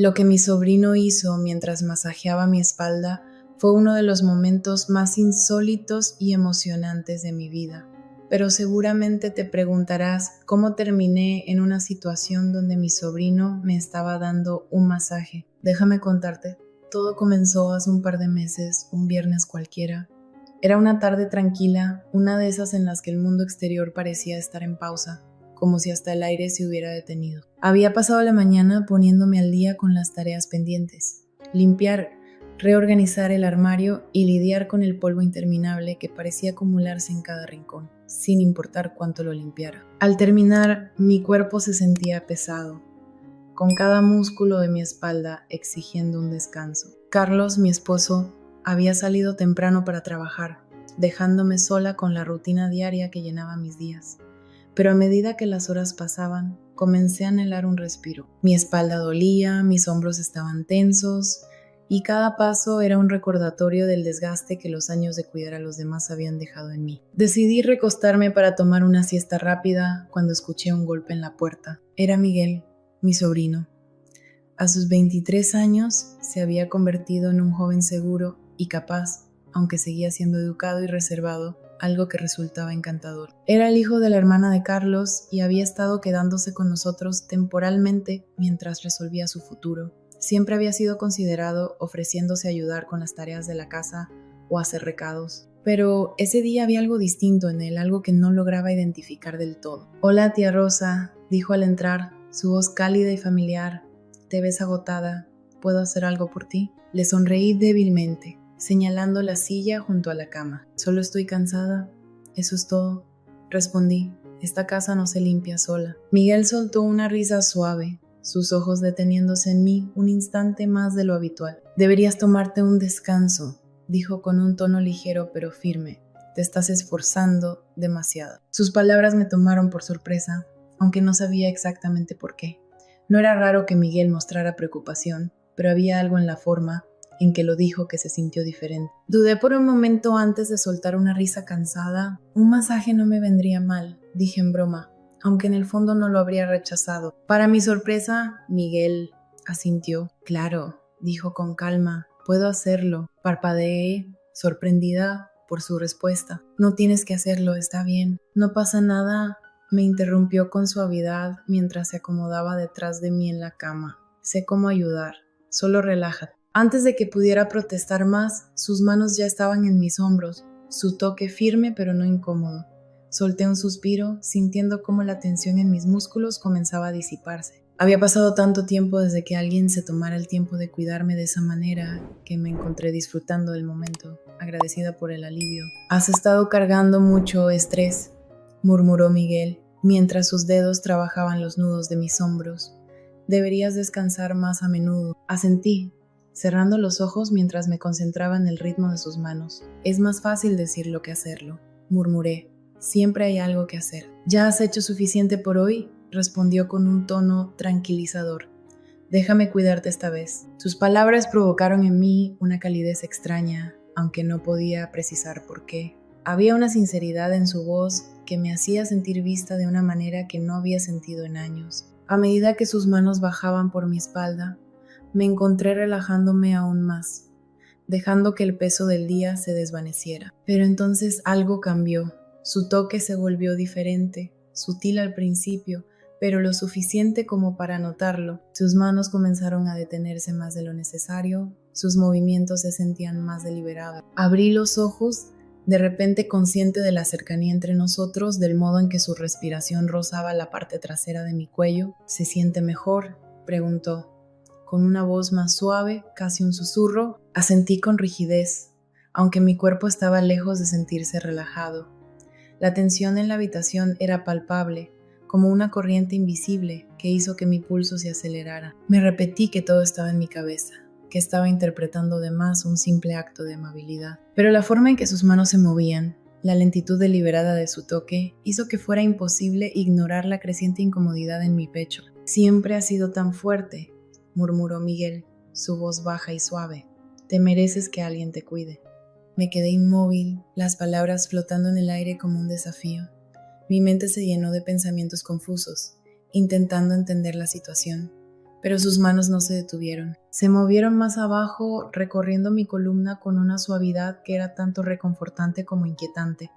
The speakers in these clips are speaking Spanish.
Lo que mi sobrino hizo mientras masajeaba mi espalda fue uno de los momentos más insólitos y emocionantes de mi vida. Pero seguramente te preguntarás cómo terminé en una situación donde mi sobrino me estaba dando un masaje. Déjame contarte. Todo comenzó hace un par de meses, un viernes cualquiera. Era una tarde tranquila, una de esas en las que el mundo exterior parecía estar en pausa, como si hasta el aire se hubiera detenido. Había pasado la mañana poniéndome al día con las tareas pendientes: limpiar, reorganizar el armario y lidiar con el polvo interminable que parecía acumularse en cada rincón, sin importar cuánto lo limpiara. Al terminar, mi cuerpo se sentía pesado, con cada músculo de mi espalda exigiendo un descanso. Carlos, mi esposo, había salido temprano para trabajar, dejándome sola con la rutina diaria que llenaba mis días. Pero a medida que las horas pasaban, comencé a anhelar un respiro. Mi espalda dolía, mis hombros estaban tensos, y cada paso era un recordatorio del desgaste que los años de cuidar a los demás habían dejado en mí. Decidí recostarme para tomar una siesta rápida cuando escuché un golpe en la puerta. Era Miguel, mi sobrino. A sus 23 años se había convertido en un joven seguro y capaz, aunque seguía siendo educado y reservado, algo que resultaba encantador. Era el hijo de la hermana de Carlos y había estado quedándose con nosotros temporalmente mientras resolvía su futuro. Siempre había sido considerado, ofreciéndose a ayudar con las tareas de la casa o hacer recados. Pero ese día había algo distinto en él, algo que no lograba identificar del todo. «Hola, tía Rosa», dijo al entrar, su voz cálida y familiar. «¿Te ves agotada? ¿Puedo hacer algo por ti?» Le sonreí débilmente, señalando la silla junto a la cama. «Solo estoy cansada, eso es todo», respondí. «Esta casa no se limpia sola». Miguel soltó una risa suave, sus ojos deteniéndose en mí un instante más de lo habitual. «Deberías tomarte un descanso», dijo con un tono ligero pero firme. «Te estás esforzando demasiado». Sus palabras me tomaron por sorpresa, aunque no sabía exactamente por qué. No era raro que Miguel mostrara preocupación, pero había algo en la forma en que lo dijo que se sintió diferente. Dudé por un momento antes de soltar una risa cansada. «Un masaje no me vendría mal», dije en broma, aunque en el fondo no lo habría rechazado. Para mi sorpresa, Miguel asintió. «Claro», dijo con calma, «puedo hacerlo». Parpadeé, sorprendida por su respuesta. «No tienes que hacerlo, está bien. No pasa nada», me interrumpió con suavidad mientras se acomodaba detrás de mí en la cama. «Sé cómo ayudar, solo relájate». Antes de que pudiera protestar más, sus manos ya estaban en mis hombros, su toque firme pero no incómodo. Solté un suspiro, sintiendo cómo la tensión en mis músculos comenzaba a disiparse. Había pasado tanto tiempo desde que alguien se tomara el tiempo de cuidarme de esa manera que me encontré disfrutando del momento, agradecida por el alivio. «Has estado cargando mucho estrés», murmuró Miguel, mientras sus dedos trabajaban los nudos de mis hombros. «Deberías descansar más a menudo». Asentí, cerrando los ojos mientras me concentraba en el ritmo de sus manos. «Es más fácil decirlo que hacerlo», murmuré. «Siempre hay algo que hacer». «¿Ya has hecho suficiente por hoy?», respondió con un tono tranquilizador. «Déjame cuidarte esta vez». Sus palabras provocaron en mí una calidez extraña, aunque no podía precisar por qué. Había una sinceridad en su voz que me hacía sentir vista de una manera que no había sentido en años. A medida que sus manos bajaban por mi espalda, me encontré relajándome aún más, dejando que el peso del día se desvaneciera. Pero entonces algo cambió. Su toque se volvió diferente, sutil al principio, pero lo suficiente como para notarlo. Sus manos comenzaron a detenerse más de lo necesario, sus movimientos se sentían más deliberados. Abrí los ojos, de repente consciente de la cercanía entre nosotros, del modo en que su respiración rozaba la parte trasera de mi cuello. «¿Se siente mejor?», preguntó, con una voz más suave, casi un susurro. Asentí con rigidez, aunque mi cuerpo estaba lejos de sentirse relajado. La tensión en la habitación era palpable, como una corriente invisible que hizo que mi pulso se acelerara. Me repetí que todo estaba en mi cabeza, que estaba interpretando de más un simple acto de amabilidad. Pero la forma en que sus manos se movían, la lentitud deliberada de su toque, hizo que fuera imposible ignorar la creciente incomodidad en mi pecho. «Siempre has sido tan fuerte», murmuró Miguel, su voz baja y suave. «Te mereces que alguien te cuide». Me quedé inmóvil, las palabras flotando en el aire como un desafío. Mi mente se llenó de pensamientos confusos, intentando entender la situación. pero sus manos no se detuvieron. Se movieron más abajo, recorriendo mi columna con una suavidad que era tanto reconfortante como inquietante.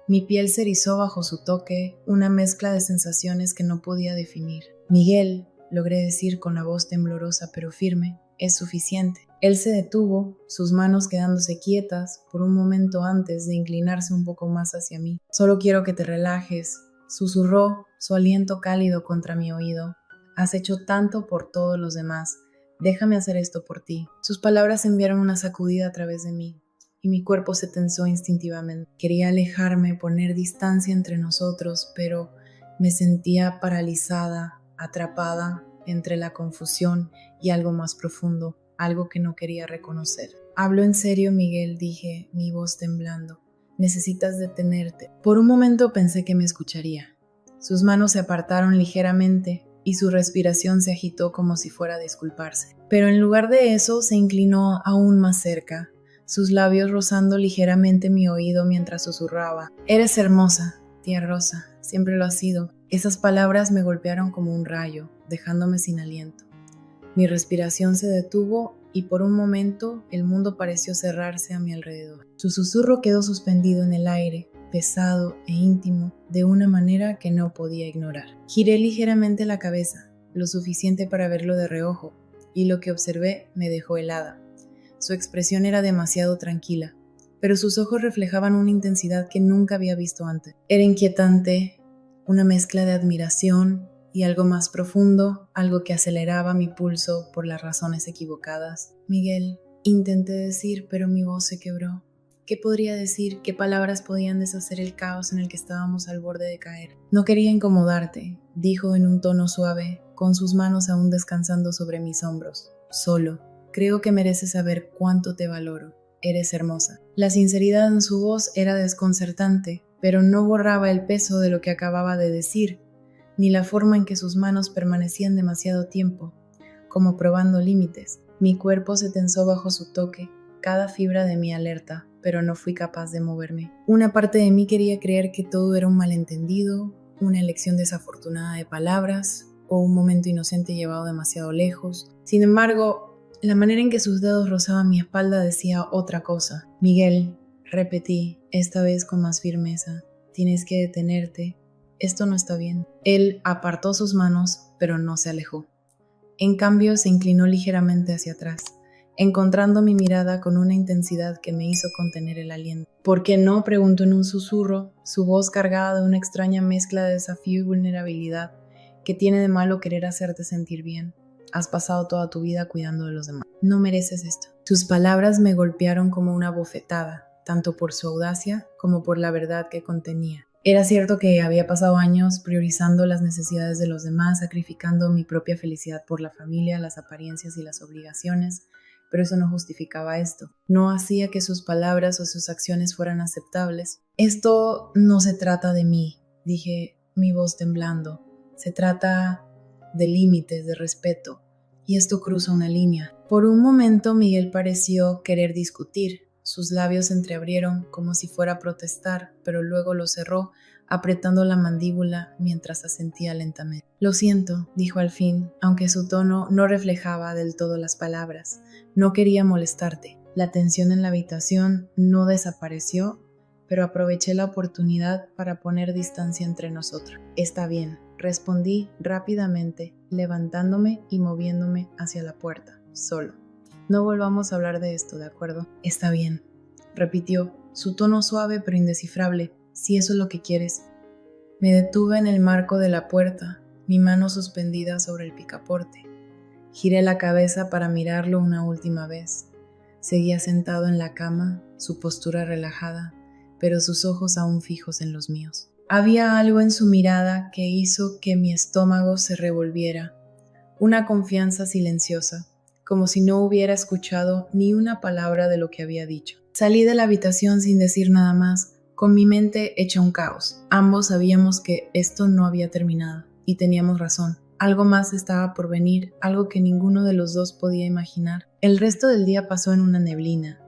Mi piel se erizó bajo su toque, una mezcla de sensaciones que no podía definir. Miguel, logré decir con la voz temblorosa pero firme, es suficiente. Él se detuvo, sus manos quedándose quietas por un momento antes de inclinarse un poco más hacia mí. Solo quiero que te relajes, susurró, su aliento cálido contra mi oído. Has hecho tanto por todos los demás. Déjame hacer esto por ti. Sus palabras enviaron una sacudida a través de mí, y mi cuerpo se tensó instintivamente. Quería alejarme, poner distancia entre nosotros, pero me sentía paralizada, atrapada entre la confusión y algo más profundo, algo que no quería reconocer. Hablo en serio, Miguel, dije, mi voz temblando. Necesitas detenerte. Por un momento pensé que me escucharía. Sus manos se apartaron ligeramente y su respiración se agitó como si fuera a disculparse. Pero en lugar de eso se inclinó aún más cerca, sus labios rozando ligeramente mi oído mientras susurraba. Eres hermosa, tía Rosa, siempre lo has sido. Esas palabras me golpearon como un rayo, dejándome sin aliento. Mi respiración se detuvo y por un momento el mundo pareció cerrarse a mi alrededor. Su susurro quedó suspendido en el aire, pesado e íntimo, de una manera que no podía ignorar. Giré ligeramente la cabeza, lo suficiente para verlo de reojo, y lo que observé me dejó helada. Su expresión era demasiado tranquila, pero sus ojos reflejaban una intensidad que nunca había visto antes. Era inquietante, una mezcla de admiración y algo más profundo, algo que aceleraba mi pulso por las razones equivocadas. Miguel, intenté decir, pero mi voz se quebró. ¿Qué podría decir? ¿Qué palabras podían deshacer el caos en el que estábamos al borde de caer? No quería incomodarte, dijo en un tono suave, con sus manos aún descansando sobre mis hombros. Solo, creo que mereces saber cuánto te valoro. Eres hermosa. La sinceridad en su voz era desconcertante, pero no borraba el peso de lo que acababa de decir, ni la forma en que sus manos permanecían demasiado tiempo, como probando límites. Mi cuerpo se tensó bajo su toque, cada fibra de mí alerta, pero no fui capaz de moverme. Una parte de mí quería creer que todo era un malentendido, una elección desafortunada de palabras, o un momento inocente llevado demasiado lejos. Sin embargo, la manera en que sus dedos rozaban mi espalda decía otra cosa. Miguel, repetí, esta vez con más firmeza, tienes que detenerte. Esto no está bien. Él apartó sus manos, pero no se alejó. En cambio, se inclinó ligeramente hacia atrás, encontrando mi mirada con una intensidad que me hizo contener el aliento. ¿Por qué no?, preguntó en un susurro, su voz cargada de una extraña mezcla de desafío y vulnerabilidad. ¿Qué tiene de malo querer hacerte sentir bien? Has pasado toda tu vida cuidando de los demás. No mereces esto. Sus palabras me golpearon como una bofetada, tanto por su audacia como por la verdad que contenía. Era cierto que había pasado años priorizando las necesidades de los demás, sacrificando mi propia felicidad por la familia, las apariencias y las obligaciones, pero eso no justificaba esto. No hacía que sus palabras o sus acciones fueran aceptables. Esto no se trata de mí, dije, mi voz temblando. Se trata de límites, de respeto, y esto cruza una línea. Por un momento Miguel pareció querer discutir. Sus labios se entreabrieron como si fuera a protestar, pero luego los cerró, apretando la mandíbula mientras asentía lentamente. Lo siento, dijo al fin, aunque su tono no reflejaba del todo las palabras. No quería molestarte. La tensión en la habitación no desapareció, pero aproveché la oportunidad para poner distancia entre nosotros. Está bien, respondí rápidamente, levantándome y moviéndome hacia la puerta, solo. No volvamos a hablar de esto, ¿de acuerdo? Está bien, repitió, su tono suave pero indescifrable, si eso es lo que quieres. Me detuve en el marco de la puerta, mi mano suspendida sobre el picaporte. Giré la cabeza para mirarlo una última vez. Seguía sentado en la cama, su postura relajada, pero sus ojos aún fijos en los míos. Había algo en su mirada que hizo que mi estómago se revolviera, una confianza silenciosa, como si no hubiera escuchado ni una palabra de lo que había dicho. Salí de la habitación sin decir nada más, con mi mente hecha un caos. Ambos sabíamos que esto no había terminado, y teníamos razón. Algo más estaba por venir, algo que ninguno de los dos podía imaginar. El resto del día pasó en una neblina.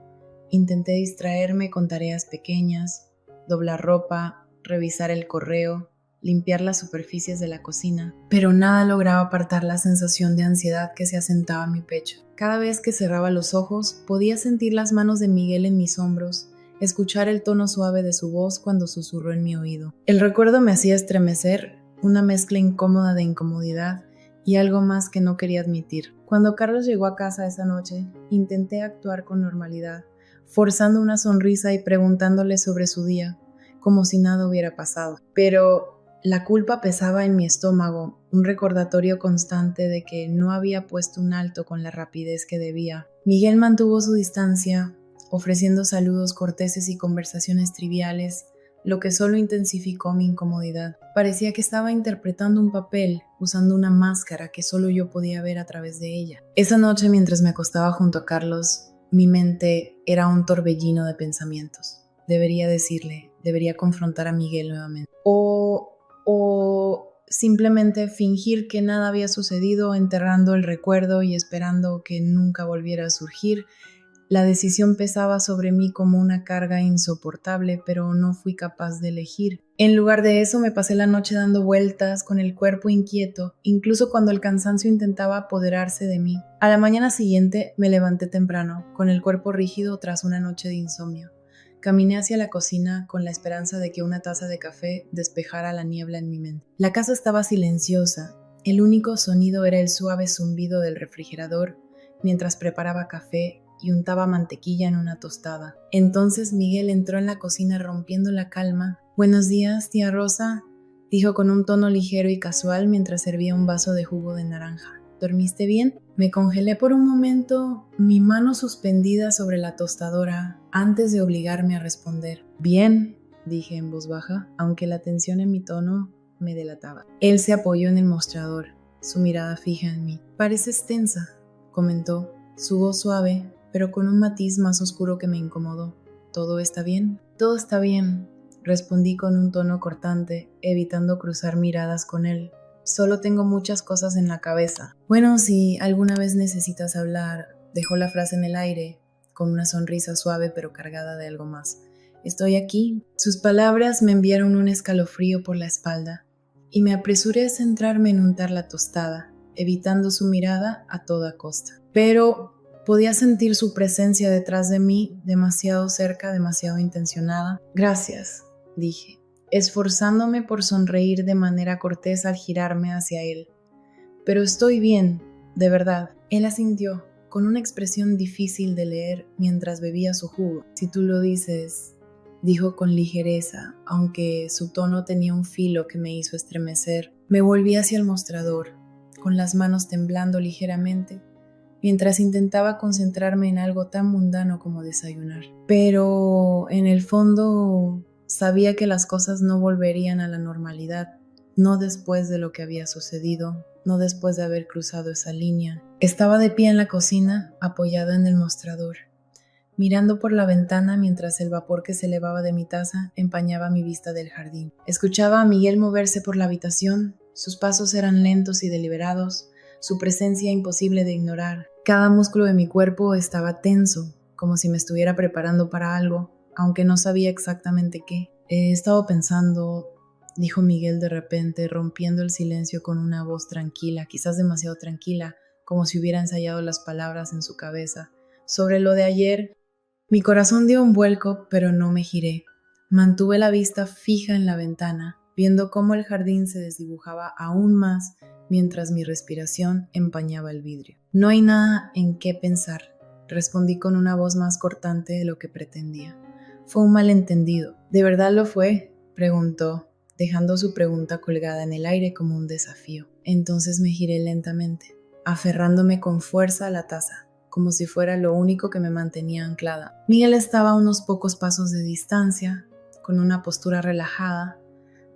Intenté distraerme con tareas pequeñas, doblar ropa, revisar el correo, limpiar las superficies de la cocina, pero nada lograba apartar la sensación de ansiedad que se asentaba en mi pecho. Cada vez que cerraba los ojos, podía sentir las manos de Miguel en mis hombros, escuchar el tono suave de su voz cuando susurró en mi oído. El recuerdo me hacía estremecer, una mezcla incómoda de incomodidad y algo más que no quería admitir. Cuando Carlos llegó a casa esa noche, intenté actuar con normalidad, forzando una sonrisa y preguntándole sobre su día, como si nada hubiera pasado. Pero la culpa pesaba en mi estómago, un recordatorio constante de que no había puesto un alto con la rapidez que debía. Miguel mantuvo su distancia, ofreciendo saludos corteses y conversaciones triviales, lo que solo intensificó mi incomodidad. Parecía que estaba interpretando un papel, usando una máscara que solo yo podía ver a través de ella. Esa noche, mientras me acostaba junto a Carlos, mi mente era un torbellino de pensamientos. Debería decirle, debería confrontar a Miguel nuevamente. O simplemente fingir que nada había sucedido, enterrando el recuerdo y esperando que nunca volviera a surgir. La decisión pesaba sobre mí como una carga insoportable, pero no fui capaz de elegir. En lugar de eso, me pasé la noche dando vueltas, con el cuerpo inquieto, incluso cuando el cansancio intentaba apoderarse de mí. A la mañana siguiente me levanté temprano, con el cuerpo rígido tras una noche de insomnio. Caminé hacia la cocina con la esperanza de que una taza de café despejara la niebla en mi mente. La casa estaba silenciosa. El único sonido era el suave zumbido del refrigerador mientras preparaba café y untaba mantequilla en una tostada. Entonces Miguel entró en la cocina rompiendo la calma. «Buenos días, tía Rosa», dijo con un tono ligero y casual mientras servía un vaso de jugo de naranja. «¿Dormiste bien?» Me congelé por un momento, mi mano suspendida sobre la tostadora, antes de obligarme a responder. «Bien», dije en voz baja, aunque la tensión en mi tono me delataba. Él se apoyó en el mostrador, su mirada fija en mí. «Pareces tensa», comentó, su voz suave, pero con un matiz más oscuro que me incomodó. «¿Todo está bien?» «Todo está bien», respondí con un tono cortante, evitando cruzar miradas con él. «Solo tengo muchas cosas en la cabeza». «Bueno, si alguna vez necesitas hablar», dejó la frase en el aire, con una sonrisa suave pero cargada de algo más. «Estoy aquí». Sus palabras me enviaron un escalofrío por la espalda, y me apresuré a centrarme en untar la tostada, evitando su mirada a toda costa. Pero podía sentir su presencia detrás de mí, demasiado cerca, demasiado intencionada. «Gracias», dije, esforzándome por sonreír de manera cortés al girarme hacia él. «Pero estoy bien, de verdad». Él asintió, con una expresión difícil de leer mientras bebía su jugo. «Si tú lo dices», dijo con ligereza, aunque su tono tenía un filo que me hizo estremecer. Me volví hacia el mostrador, con las manos temblando ligeramente, mientras intentaba concentrarme en algo tan mundano como desayunar. Pero en el fondo sabía que las cosas no volverían a la normalidad, no después de lo que había sucedido, no después de haber cruzado esa línea. Estaba de pie en la cocina, apoyada en el mostrador, mirando por la ventana mientras el vapor que se elevaba de mi taza empañaba mi vista del jardín. Escuchaba a Miguel moverse por la habitación, sus pasos eran lentos y deliberados, su presencia imposible de ignorar. Cada músculo de mi cuerpo estaba tenso, como si me estuviera preparando para algo, aunque no sabía exactamente qué. «He estado pensando», dijo Miguel de repente, rompiendo el silencio con una voz tranquila, quizás demasiado tranquila, como si hubiera ensayado las palabras en su cabeza. «Sobre lo de ayer». Mi corazón dio un vuelco, pero no me giré. Mantuve la vista fija en la ventana, viendo cómo el jardín se desdibujaba aún más mientras mi respiración empañaba el vidrio. «No hay nada en qué pensar», respondí con una voz más cortante de lo que pretendía. «Fue un malentendido». «¿De verdad lo fue?», preguntó, dejando su pregunta colgada en el aire como un desafío. Entonces me giré lentamente, aferrándome con fuerza a la taza, como si fuera lo único que me mantenía anclada. Miguel estaba a unos pocos pasos de distancia, con una postura relajada,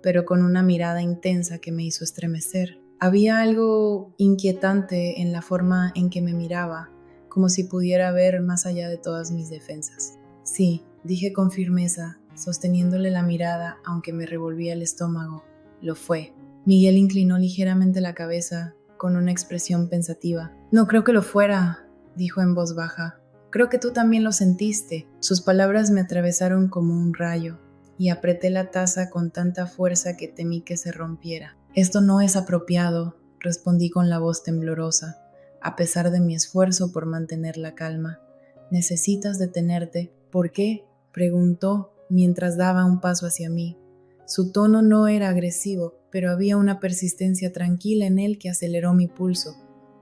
pero con una mirada intensa que me hizo estremecer. Había algo inquietante en la forma en que me miraba, como si pudiera ver más allá de todas mis defensas. «Sí», dije con firmeza, sosteniéndole la mirada aunque me revolvía el estómago. «Lo fue». Miguel inclinó ligeramente la cabeza con una expresión pensativa. «No creo que lo fuera», dijo en voz baja. «Creo que tú también lo sentiste». Sus palabras me atravesaron como un rayo. y apreté la taza con tanta fuerza que temí que se rompiera. Esto no es apropiado, respondí con la voz temblorosa, a pesar de mi esfuerzo por mantener la calma. Necesitas detenerte. ¿Por qué?, preguntó mientras daba un paso hacia mí. Su tono no era agresivo, pero había una persistencia tranquila en él que aceleró mi pulso.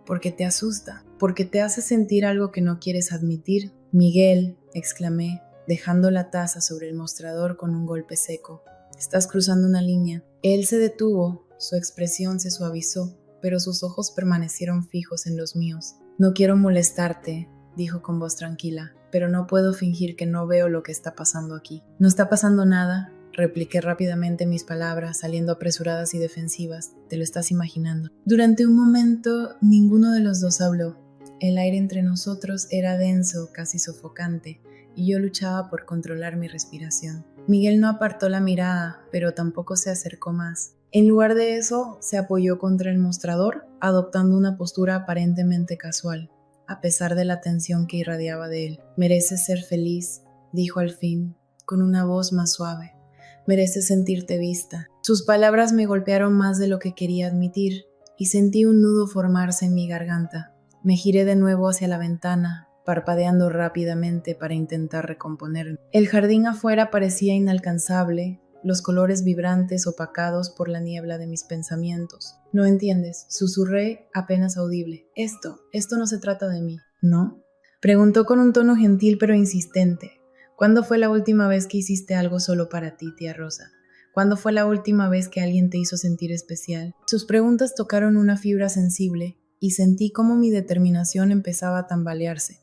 «Porque te asusta, porque te hace sentir algo que no quieres admitir». «Miguel», exclamé, dejando la taza sobre el mostrador con un golpe seco. «Estás cruzando una línea». Él se detuvo, su expresión se suavizó, pero sus ojos permanecieron fijos en los míos. «No quiero molestarte», dijo con voz tranquila, «pero no puedo fingir que no veo lo que está pasando aquí». «No está pasando nada», repliqué rápidamente mis palabras, saliendo apresuradas y defensivas. «Te lo estás imaginando». Durante un momento, ninguno de los dos habló. El aire entre nosotros era denso, casi sofocante, y yo luchaba por controlar mi respiración. Miguel no apartó la mirada, pero tampoco se acercó más. En lugar de eso, se apoyó contra el mostrador, adoptando una postura aparentemente casual, a pesar de la tensión que irradiaba de él. «Mereces ser feliz», dijo al fin, con una voz más suave. «Mereces sentirte vista». Sus palabras me golpearon más de lo que quería admitir, y sentí un nudo formarse en mi garganta. Me giré de nuevo hacia la ventana, parpadeando rápidamente para intentar recomponerme. El jardín afuera parecía inalcanzable, los colores vibrantes opacados por la niebla de mis pensamientos. «No entiendes», susurré apenas audible. Esto no se trata de mí». «¿No?», preguntó con un tono gentil pero insistente. «¿Cuándo fue la última vez que hiciste algo solo para ti, tía Rosa? ¿Cuándo fue la última vez que alguien te hizo sentir especial?». Sus preguntas tocaron una fibra sensible, y sentí cómo mi determinación empezaba a tambalearse.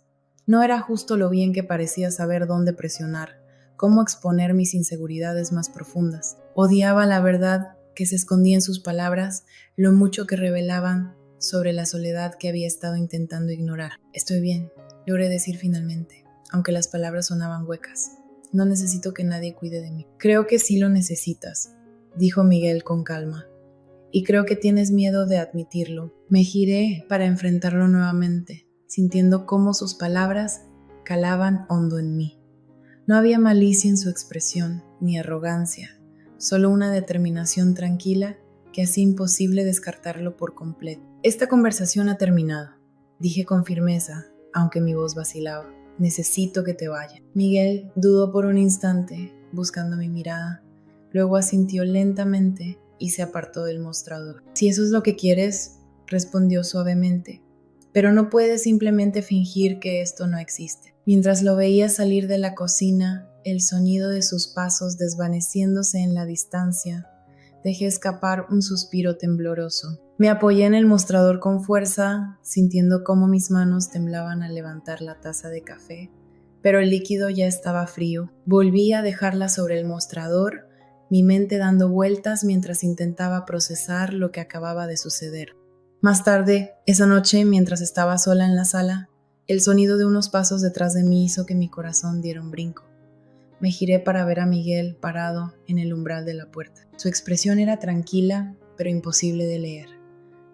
No era justo lo bien que parecía saber dónde presionar, cómo exponer mis inseguridades más profundas. Odiaba la verdad que se escondía en sus palabras, lo mucho que revelaban sobre la soledad que había estado intentando ignorar. «Estoy bien», logré decir finalmente, aunque las palabras sonaban huecas. «No necesito que nadie cuide de mí». «Creo que sí lo necesitas», dijo Miguel con calma. «Y creo que tienes miedo de admitirlo». Me giré para enfrentarlo nuevamente, sintiendo cómo sus palabras calaban hondo en mí. No había malicia en su expresión, ni arrogancia, solo una determinación tranquila que hacía imposible descartarlo por completo. «Esta conversación ha terminado», dije con firmeza, aunque mi voz vacilaba. «Necesito que te vayas». Miguel dudó por un instante, buscando mi mirada. Luego asintió lentamente y se apartó del mostrador. «Si eso es lo que quieres», respondió suavemente, «pero no puedes simplemente fingir que esto no existe». Mientras lo veía salir de la cocina, el sonido de sus pasos desvaneciéndose en la distancia, dejé escapar un suspiro tembloroso. Me apoyé en el mostrador con fuerza, sintiendo cómo mis manos temblaban al levantar la taza de café, pero el líquido ya estaba frío. Volví a dejarla sobre el mostrador, mi mente dando vueltas mientras intentaba procesar lo que acababa de suceder. Más tarde, esa noche, mientras estaba sola en la sala, el sonido de unos pasos detrás de mí hizo que mi corazón diera un brinco. Me giré para ver a Miguel parado en el umbral de la puerta. Su expresión era tranquila, pero imposible de leer.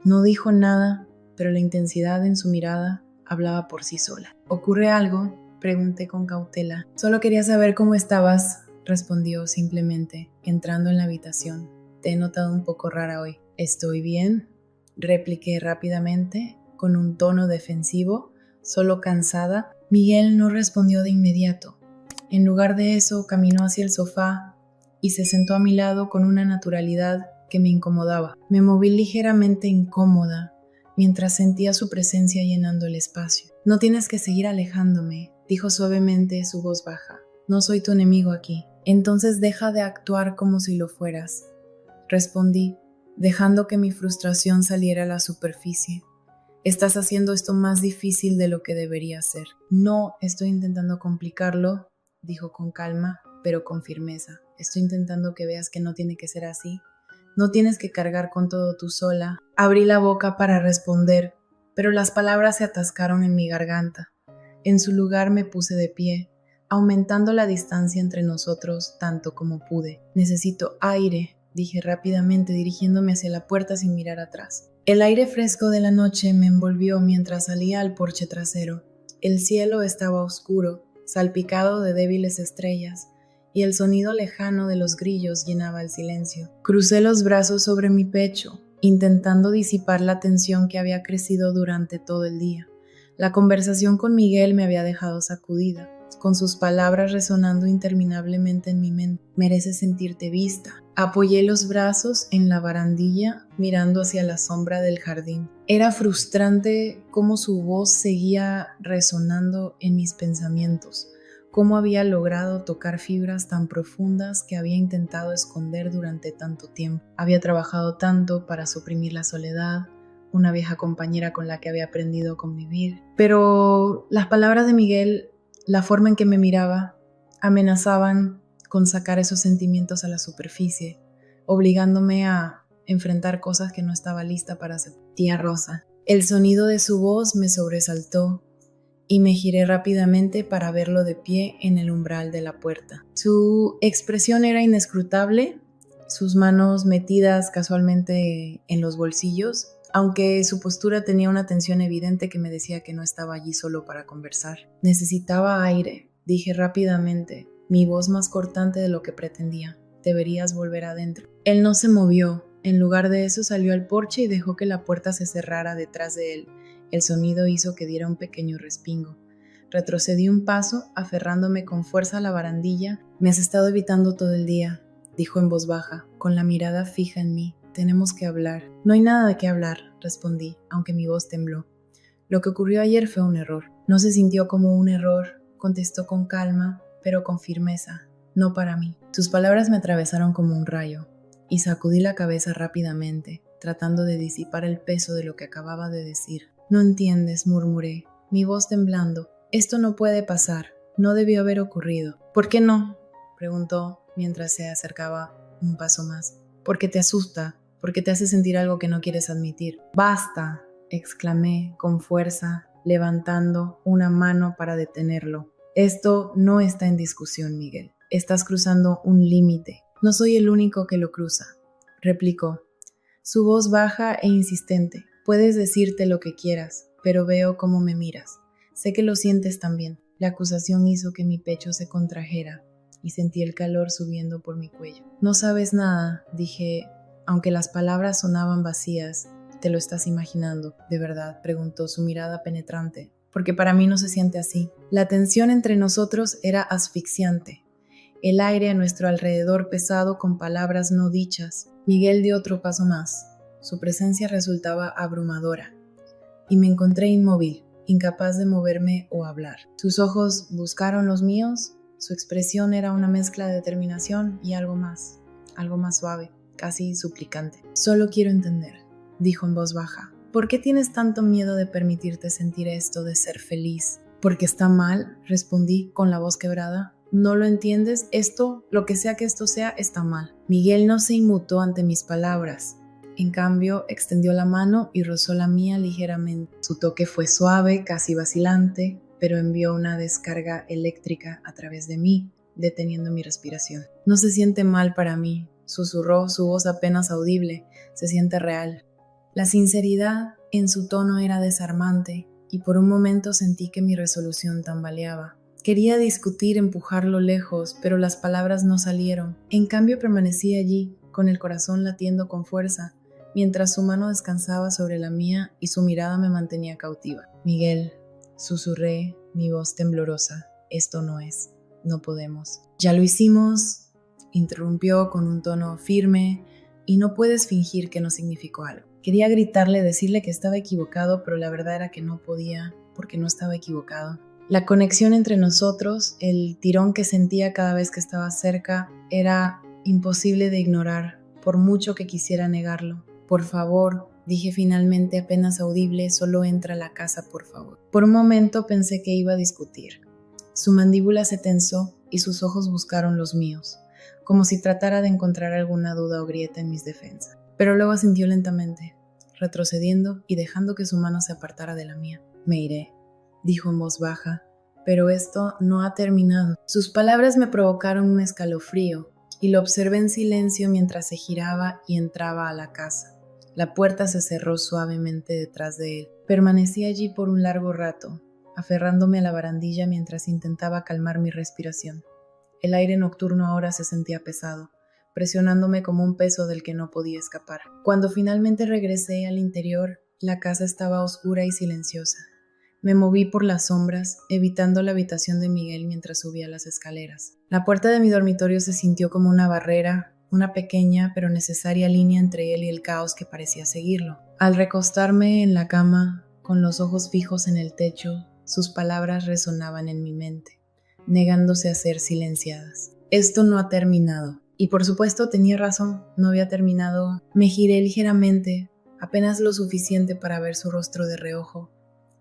No dijo nada, pero la intensidad en su mirada hablaba por sí sola. «¿Ocurre algo?», pregunté con cautela. «Solo quería saber cómo estabas», respondió simplemente, entrando en la habitación. «Te he notado un poco rara hoy». «¿Estoy bien?», repliqué rápidamente, con un tono defensivo, solo cansada. Miguel no respondió de inmediato. En lugar de eso, caminó hacia el sofá y se sentó a mi lado con una naturalidad que me incomodaba. Me moví ligeramente incómoda mientras sentía su presencia llenando el espacio. «No tienes que seguir alejándome», dijo suavemente, su voz baja. «No soy tu enemigo aquí». «Entonces deja de actuar como si lo fueras», respondí, dejando que mi frustración saliera a la superficie. «Estás haciendo esto más difícil de lo que debería ser». «No estoy intentando complicarlo», dijo con calma, pero con firmeza. «Estoy intentando que veas que no tiene que ser así. No tienes que cargar con todo tú sola». Abrí la boca para responder, pero las palabras se atascaron en mi garganta. En su lugar me puse de pie, aumentando la distancia entre nosotros tanto como pude. «Necesito aire», dije rápidamente, dirigiéndome hacia la puerta sin mirar atrás. El aire fresco de la noche me envolvió mientras salía al porche trasero. El cielo estaba oscuro, salpicado de débiles estrellas, y el sonido lejano de los grillos llenaba el silencio. Crucé los brazos sobre mi pecho, intentando disipar la tensión que había crecido durante todo el día. La conversación con Miguel me había dejado sacudida, con sus palabras resonando interminablemente en mi mente. Mereces sentirte vista. Apoyé los brazos en la barandilla, mirando hacia la sombra del jardín. Era frustrante cómo su voz seguía resonando en mis pensamientos, cómo había logrado tocar fibras tan profundas que había intentado esconder durante tanto tiempo. Había trabajado tanto para suprimir la soledad, una vieja compañera con la que había aprendido a convivir. Pero las palabras de Miguel, la forma en que me miraba, amenazaban con sacar esos sentimientos a la superficie, obligándome a enfrentar cosas que no estaba lista para hacer. Tía Rosa. El sonido de su voz me sobresaltó y me giré rápidamente para verlo de pie en el umbral de la puerta. Su expresión era inescrutable, sus manos metidas casualmente en los bolsillos, aunque su postura tenía una tensión evidente que me decía que no estaba allí solo para conversar. Necesitaba aire, dije rápidamente, mi voz más cortante de lo que pretendía. Deberías volver adentro. Él no se movió. En lugar de eso salió al porche y dejó que la puerta se cerrara detrás de él. El sonido hizo que diera un pequeño respingo. Retrocedí un paso, aferrándome con fuerza a la barandilla. Me has estado evitando todo el día, dijo en voz baja, con la mirada fija en mí. Tenemos que hablar. No hay nada de qué hablar, respondí, aunque mi voz tembló. Lo que ocurrió ayer fue un error. No se sintió como un error, contestó con calma, pero con firmeza. No para mí. Sus palabras me atravesaron como un rayo, y sacudí la cabeza rápidamente, tratando de disipar el peso de lo que acababa de decir. No entiendes, murmuré, mi voz temblando. Esto no puede pasar. No debió haber ocurrido. ¿Por qué no?, preguntó mientras se acercaba un paso más. Porque te asusta, porque te hace sentir algo que no quieres admitir. ¡Basta!, exclamé con fuerza, levantando una mano para detenerlo. Esto no está en discusión, Miguel. Estás cruzando un límite. No soy el único que lo cruza, replicó. Su voz baja e insistente. Puedes decirte lo que quieras, pero veo cómo me miras. Sé que lo sientes también. La acusación hizo que mi pecho se contrajera y sentí el calor subiendo por mi cuello. No sabes nada, dije, aunque las palabras sonaban vacías. ¿Te lo estás imaginando, de verdad?, preguntó, su mirada penetrante. Porque para mí no se siente así. La tensión entre nosotros era asfixiante. El aire a nuestro alrededor pesado con palabras no dichas. Miguel dio otro paso más. Su presencia resultaba abrumadora. Y me encontré inmóvil, incapaz de moverme o hablar. Sus ojos buscaron los míos. Su expresión era una mezcla de determinación y algo más suave, casi suplicante. Solo quiero entender, dijo en voz baja. ¿Por qué tienes tanto miedo de permitirte sentir esto de ser feliz? Porque está mal, respondí con la voz quebrada. ¿No lo entiendes? Esto, lo que sea que esto sea, está mal. Miguel no se inmutó ante mis palabras. En cambio, extendió la mano y rozó la mía ligeramente. Su toque fue suave, casi vacilante, pero envió una descarga eléctrica a través de mí, deteniendo mi respiración. No se siente mal para mí, susurró, su voz apenas audible. Se siente real. La sinceridad en su tono era desarmante, y por un momento sentí que mi resolución tambaleaba. Quería discutir, empujarlo lejos, pero las palabras no salieron. En cambio permanecí allí, con el corazón latiendo con fuerza, mientras su mano descansaba sobre la mía y su mirada me mantenía cautiva. Miguel, susurré, mi voz temblorosa, esto no es, no podemos. Ya lo hicimos, interrumpió con un tono firme, y no puedes fingir que no significó algo. Quería gritarle, decirle que estaba equivocado, pero la verdad era que no podía, porque no estaba equivocado. La conexión entre nosotros, el tirón que sentía cada vez que estaba cerca, era imposible de ignorar, por mucho que quisiera negarlo. Por favor, dije finalmente apenas audible, solo entra a la casa, por favor. Por un momento pensé que iba a discutir. Su mandíbula se tensó y sus ojos buscaron los míos, como si tratara de encontrar alguna duda o grieta en mis defensas. Pero luego asintió lentamente, retrocediendo y dejando que su mano se apartara de la mía. Me iré, dijo en voz baja, pero esto no ha terminado. Sus palabras me provocaron un escalofrío y lo observé en silencio mientras se giraba y entraba a la casa. La puerta se cerró suavemente detrás de él. Permanecí allí por un largo rato, aferrándome a la barandilla mientras intentaba calmar mi respiración. El aire nocturno ahora se sentía pesado, presionándome como un peso del que no podía escapar. Cuando finalmente regresé al interior, la casa estaba oscura y silenciosa. Me moví por las sombras, evitando la habitación de Miguel mientras subía las escaleras. La puerta de mi dormitorio se sintió como una barrera, una pequeña pero necesaria línea entre él y el caos que parecía seguirlo. Al recostarme en la cama, con los ojos fijos en el techo, sus palabras resonaban en mi mente, negándose a ser silenciadas. Esto no ha terminado. Y por supuesto tenía razón, no había terminado. Me giré ligeramente, apenas lo suficiente para ver su rostro de reojo,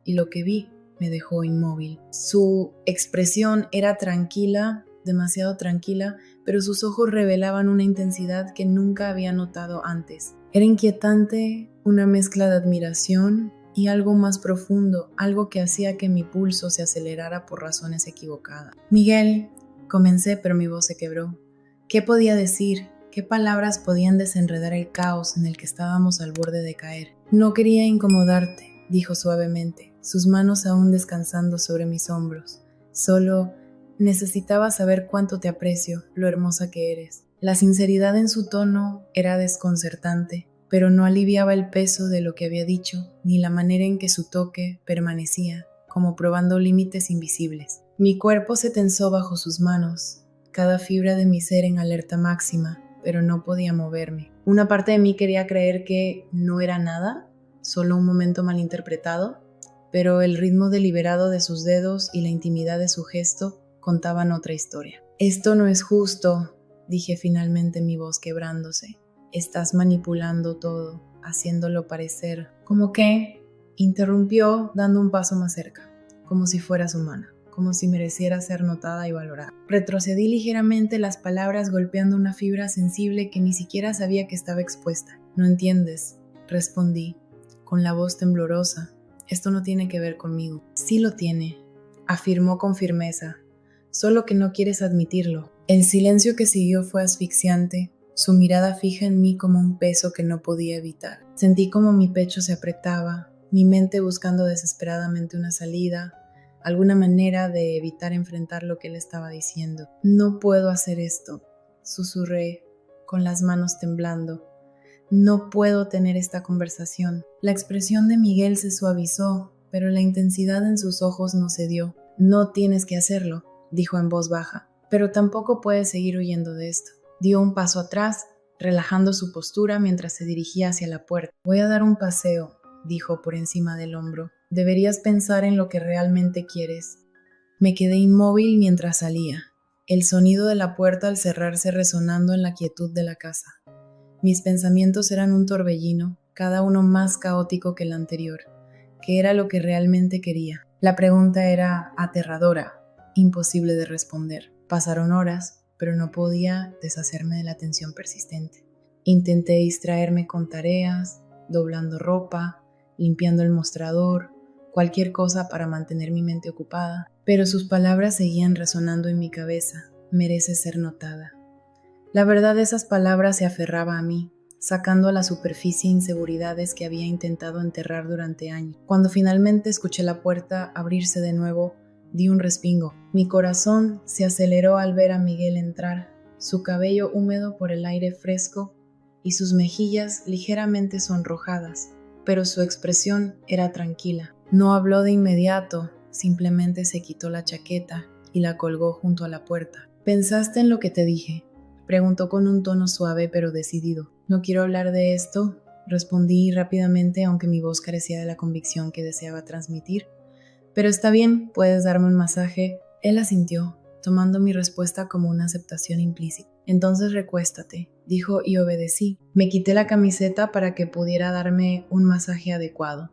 y lo que vi me dejó inmóvil. Su expresión era tranquila, demasiado tranquila, pero sus ojos revelaban una intensidad que nunca había notado antes. Era inquietante, una mezcla de admiración y algo más profundo, algo que hacía que mi pulso se acelerara por razones equivocadas. Miguel, comencé, pero mi voz se quebró. ¿Qué podía decir? ¿Qué palabras podían desenredar el caos en el que estábamos al borde de caer? No quería incomodarte, dijo suavemente, sus manos aún descansando sobre mis hombros. Solo necesitaba saber cuánto te aprecio, lo hermosa que eres. La sinceridad en su tono era desconcertante, pero no aliviaba el peso de lo que había dicho, ni la manera en que su toque permanecía, como probando límites invisibles. Mi cuerpo se tensó bajo sus manos, cada fibra de mi ser en alerta máxima, pero no podía moverme. Una parte de mí quería creer que no era nada, solo un momento malinterpretado, pero el ritmo deliberado de sus dedos y la intimidad de su gesto contaban otra historia. Esto no es justo, dije finalmente, mi voz quebrándose. Estás manipulando todo, haciéndolo parecer. ¿Cómo qué? Interrumpió dando un paso más cerca, como si fueras humana, como si mereciera ser notada y valorada. Retrocedí ligeramente, las palabras golpeando una fibra sensible que ni siquiera sabía que estaba expuesta. No entiendes, respondí, con la voz temblorosa. Esto no tiene que ver conmigo. Sí lo tiene, afirmó con firmeza, solo que no quieres admitirlo. El silencio que siguió fue asfixiante, su mirada fija en mí como un peso que no podía evitar. Sentí como mi pecho se apretaba, mi mente buscando desesperadamente una salida, alguna manera de evitar enfrentar lo que él estaba diciendo. No puedo hacer esto, susurré, con las manos temblando. No puedo tener esta conversación. La expresión de Miguel se suavizó, pero la intensidad en sus ojos no cedió. No tienes que hacerlo, dijo en voz baja, pero tampoco puedes seguir huyendo de esto. Dio un paso atrás, relajando su postura mientras se dirigía hacia la puerta. Voy a dar un paseo, dijo por encima del hombro. Deberías pensar en lo que realmente quieres. Me quedé inmóvil mientras salía, el sonido de la puerta al cerrarse resonando en la quietud de la casa. Mis pensamientos eran un torbellino, cada uno más caótico que el anterior. ¿Qué era lo que realmente quería? La pregunta era aterradora, imposible de responder. Pasaron horas, pero no podía deshacerme de la tensión persistente. Intenté distraerme con tareas, doblando ropa, limpiando el mostrador, cualquier cosa para mantener mi mente ocupada, pero sus palabras seguían resonando en mi cabeza. Merece ser notada. La verdad, esas palabras se aferraba a mí, sacando a la superficie inseguridades que había intentado enterrar durante años. Cuando finalmente escuché la puerta abrirse de nuevo, di un respingo. Mi corazón se aceleró al ver a Miguel entrar, su cabello húmedo por el aire fresco y sus mejillas ligeramente sonrojadas, pero su expresión era tranquila. No habló de inmediato, simplemente se quitó la chaqueta y la colgó junto a la puerta. ¿Pensaste en lo que te dije?, preguntó con un tono suave pero decidido. No quiero hablar de esto, respondí rápidamente, aunque mi voz carecía de la convicción que deseaba transmitir. Pero está bien, puedes darme un masaje. Él asintió, tomando mi respuesta como una aceptación implícita. Entonces recuéstate, dijo, y obedecí. Me quité la camiseta para que pudiera darme un masaje adecuado.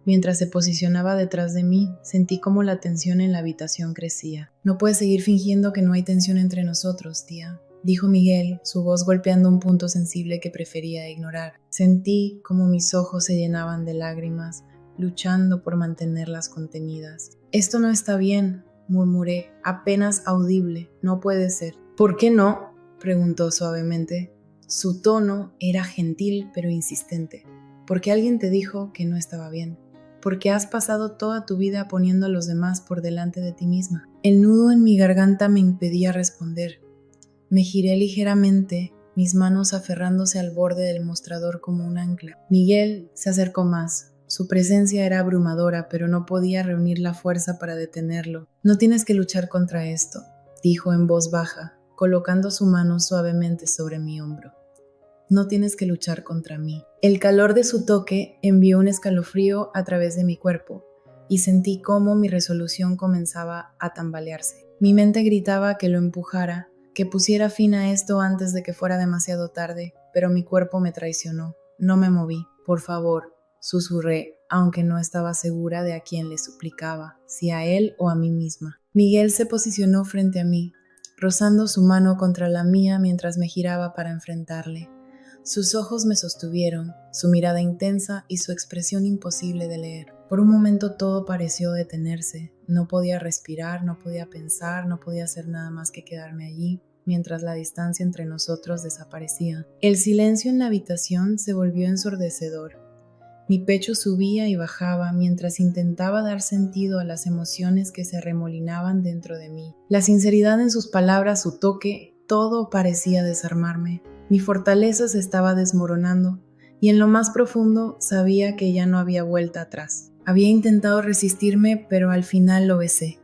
Mientras se posicionaba detrás de mí, sentí como la tensión en la habitación crecía. No puedes seguir fingiendo que no hay tensión entre nosotros, tía, dijo Miguel, su voz golpeando un punto sensible que prefería ignorar. Sentí como mis ojos se llenaban de lágrimas, luchando por mantenerlas contenidas. Esto no está bien, murmuré, apenas audible. No puede ser. ¿Por qué no?, preguntó suavemente. Su tono era gentil pero insistente. ¿Por qué alguien te dijo que no estaba bien? porque has pasado toda tu vida poniendo a los demás por delante de ti misma. El nudo en mi garganta me impedía responder. Me giré ligeramente, mis manos aferrándose al borde del mostrador como un ancla. Miguel se acercó más. Su presencia era abrumadora, pero no podía reunir la fuerza para detenerlo. No tienes que luchar contra esto, dijo en voz baja, colocando su mano suavemente sobre mi hombro. No tienes que luchar contra mí. El calor de su toque envió un escalofrío a través de mi cuerpo y sentí cómo mi resolución comenzaba a tambalearse. Mi mente gritaba que lo empujara, que pusiera fin a esto antes de que fuera demasiado tarde, pero mi cuerpo me traicionó. No me moví. Por favor, susurré, aunque no estaba segura de a quién le suplicaba, si a él o a mí misma. Miguel se posicionó frente a mí, rozando su mano contra la mía mientras me giraba para enfrentarle. Sus ojos me sostuvieron, su mirada intensa y su expresión imposible de leer. Por un momento todo pareció detenerse. No podía respirar, no podía pensar, no podía hacer nada más que quedarme allí, mientras la distancia entre nosotros desaparecía. El silencio en la habitación se volvió ensordecedor. Mi pecho subía y bajaba mientras intentaba dar sentido a las emociones que se arremolinaban dentro de mí. La sinceridad en sus palabras, su toque, todo parecía desarmarme. Mi fortaleza se estaba desmoronando y en lo más profundo sabía que ya no había vuelta atrás. Había intentado resistirme, pero al final lo besé.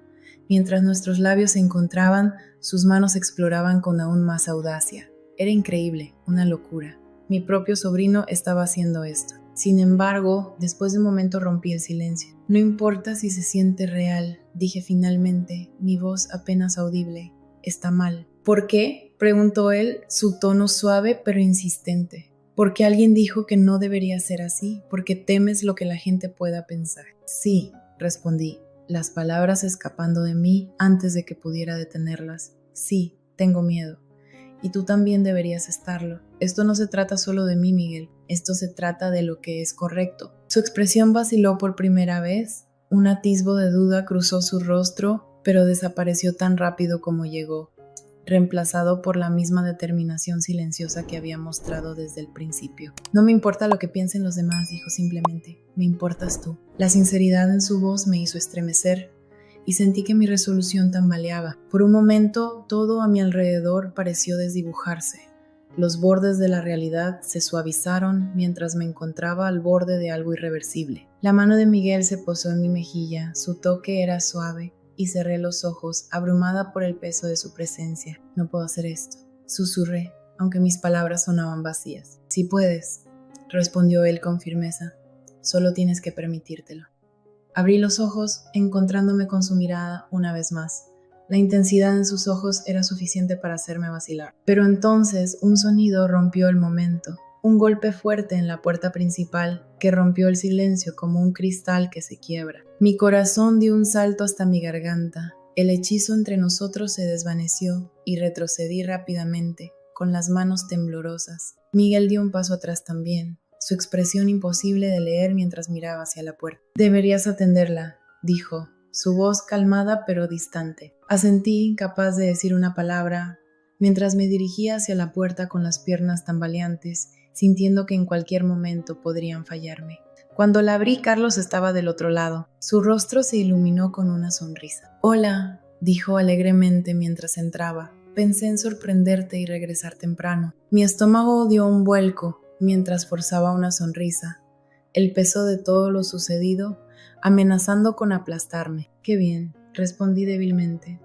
Mientras nuestros labios se encontraban, sus manos exploraban con aún más audacia. Era increíble, una locura. Mi propio sobrino estaba haciendo esto. Sin embargo, después de un momento rompí el silencio. No importa si se siente real, dije finalmente, mi voz apenas audible. Está mal. ¿Por qué?, preguntó él, su tono suave pero insistente. Porque alguien dijo que no debería ser así, porque temes lo que la gente pueda pensar. Sí, respondí, las palabras escapando de mí antes de que pudiera detenerlas. Sí, tengo miedo. Y tú también deberías estarlo. Esto no se trata solo de mí, Miguel. Esto se trata de lo que es correcto. Su expresión vaciló por primera vez. Un atisbo de duda cruzó su rostro, pero desapareció tan rápido como llegó, reemplazado por la misma determinación silenciosa que había mostrado desde el principio. No me importa lo que piensen los demás, dijo simplemente. Me importas tú. La sinceridad en su voz me hizo estremecer y sentí que mi resolución tambaleaba. Por un momento, todo a mi alrededor pareció desdibujarse. Los bordes de la realidad se suavizaron mientras me encontraba al borde de algo irreversible. La mano de Miguel se posó en mi mejilla, su toque era suave, y cerré los ojos, abrumada por el peso de su presencia. No puedo hacer esto, susurré, aunque mis palabras sonaban vacías. Sí puedes, respondió él con firmeza. Solo tienes que permitírtelo. Abrí los ojos, encontrándome con su mirada una vez más. La intensidad en sus ojos era suficiente para hacerme vacilar. Pero entonces un sonido rompió el momento. Un golpe fuerte en la puerta principal que rompió el silencio como un cristal que se quiebra. Mi corazón dio un salto hasta mi garganta. El hechizo entre nosotros se desvaneció y retrocedí rápidamente, con las manos temblorosas. Miguel dio un paso atrás también, su expresión imposible de leer mientras miraba hacia la puerta. Deberías atenderla, dijo, su voz calmada pero distante. Asentí, incapaz de decir una palabra, mientras me dirigía hacia la puerta con las piernas tambaleantes, sintiendo que en cualquier momento podrían fallarme. Cuando la abrí, Carlos estaba del otro lado. Su rostro se iluminó con una sonrisa. «Hola», dijo alegremente mientras entraba. «Pensé en sorprenderte y regresar temprano». Mi estómago dio un vuelco mientras forzaba una sonrisa. El peso de todo lo sucedido, amenazando con aplastarme. «Qué bien», respondí débilmente,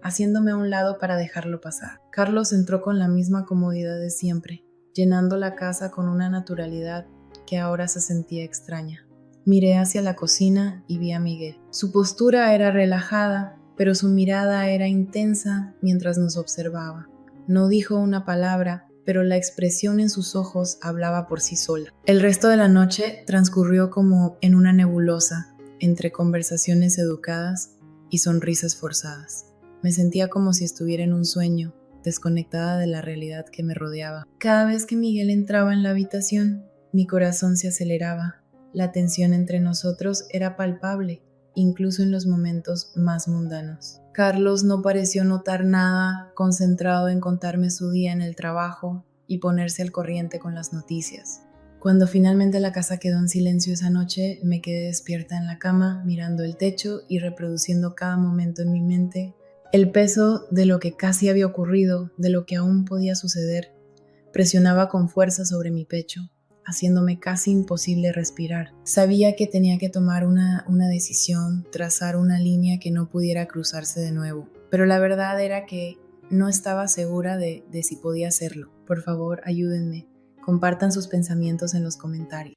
haciéndome a un lado para dejarlo pasar. Carlos entró con la misma comodidad de siempre, llenando la casa con una naturalidad que ahora se sentía extraña. Miré hacia la cocina y vi a Miguel. Su postura era relajada, pero su mirada era intensa mientras nos observaba. No dijo una palabra, pero la expresión en sus ojos hablaba por sí sola. El resto de la noche transcurrió como en una nebulosa, entre conversaciones educadas y sonrisas forzadas. Me sentía como si estuviera en un sueño, desconectada de la realidad que me rodeaba. Cada vez que Miguel entraba en la habitación, mi corazón se aceleraba. La tensión entre nosotros era palpable, incluso en los momentos más mundanos. Carlos no pareció notar nada, concentrado en contarme su día en el trabajo y ponerse al corriente con las noticias. Cuando finalmente la casa quedó en silencio esa noche, me quedé despierta en la cama, mirando el techo y reproduciendo cada momento en mi mente. El peso de lo que casi había ocurrido, de lo que aún podía suceder, presionaba con fuerza sobre mi pecho, haciéndome casi imposible respirar. Sabía que tenía que tomar una decisión, trazar una línea que no pudiera cruzarse de nuevo. Pero la verdad era que no estaba segura de si podía hacerlo. Por favor, ayúdenme. Compartan sus pensamientos en los comentarios.